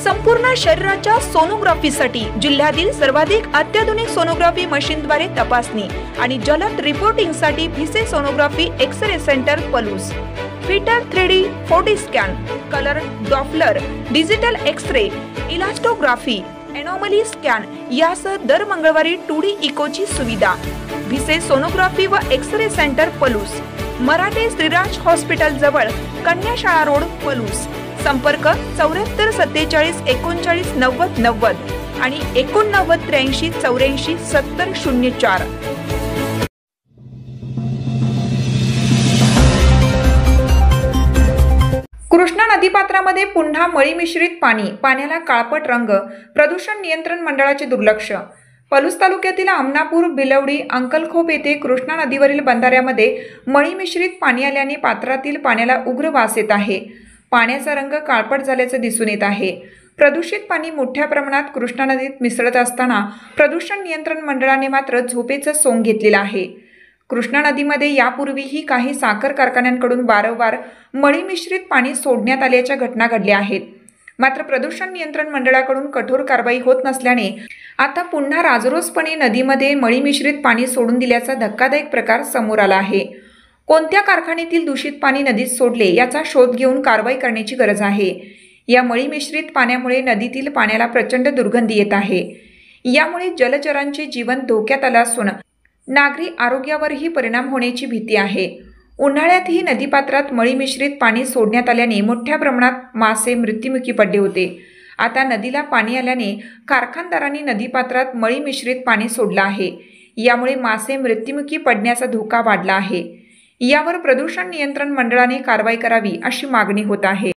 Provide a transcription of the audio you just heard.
संपूर्ण शरीराच्या सोनोग्राफीसाठी जिल्ह्यातील सर्वाधिक अत्याधुनिक सोनोग्राफी मशीनद्वारे तपासणी आणि जलद रिपोर्टिंगसाठी Bhise sonography X-ray centre Palus, fetal 3D 4D scan, colour Doppler, digital X-ray, elastography, anomaly scan यासह दर मंगळवारी 2D इकोची सुविधा। भिसे सोनोग्राफी व X-ray centre Palus, Marathe Shriraj hospital जवळ, कन्याशाळा रोड पलूस। संपर्क 74 47 39 90 90 आणि 89 83 84 70 04। कृष्णा नदीपात्रामध्ये पुन्हा मळी मिश्रित पाणी, पाण्याला काळपट रंग, प्रदूषण नियंत्रण मंडळाचे दुर्लक्ष। पलूस तालुक्यातील आमनापूर, बिलवडी, अंकलखोप येथे कृष्णा नदीवरील बंधाऱ्यामध्ये मळी मिश्रित पाणी आल्याने पात्रातील पाण्याला उग्र वास येत आहे। पाण्याचा रंग काळपट झाल्याचे दिसून येत आहे। प्रदूषित पाणी मोठ्या प्रमाणात कृष्णा नदीत मिसळत असताना प्रदूषण नियंत्रण मंडळाने मात्र झोपेचं सोंग घेतलेलं आहे। कृष्णा नदीमध्ये यापूर्वीही काही साखर कारखान्यांकडून वारंवार मळी मिश्रित पाणी सोडण्यात आल्याच्या घटना घडल्या आहेत। मात्र प्रदूषण नियंत्रण मंडळाकडून कठोर कारवाई होत नसल्याने आता पुन्हा राजरोसपणे नदीमध्ये मळी मिश्रित पाणी सोडून दिल्याचा धक्कादायक प्रकार समोर आला आहे। कोणत्या कारखान्यातील दूषित पाणी नदीत सोडले याचा शोध घेऊन कारवाई करण्याची गरज आहे। या मळी मिश्रित पाण्यामुळे नदीतील पाण्याला प्रचंड दुर्गंधी येत आहे। यामुळे जलचरांचे जीवन धोक्यात आले असून नागरी आरोग्यावरही परिणाम होण्याची भीती आहे। उन्हाळ्यातही नदीपात्रात मळी मिश्रित पाणी सोडण्यात आल्याने मोठ्या प्रमाणात मासे मृत्युमुखी पडले होते। आता नदीला पाणी आल्याने कारखानदारांनी नदीपात्रात मळी मिश्रित पाणी सोडलं आहे। यामुळे मासे मृत्युमुखी पडण्याचा धोका वाढला आहे। यावर प्रदूषण नियंत्रण मंडळाने कारवाई करावी अशी मागणी होत आहे।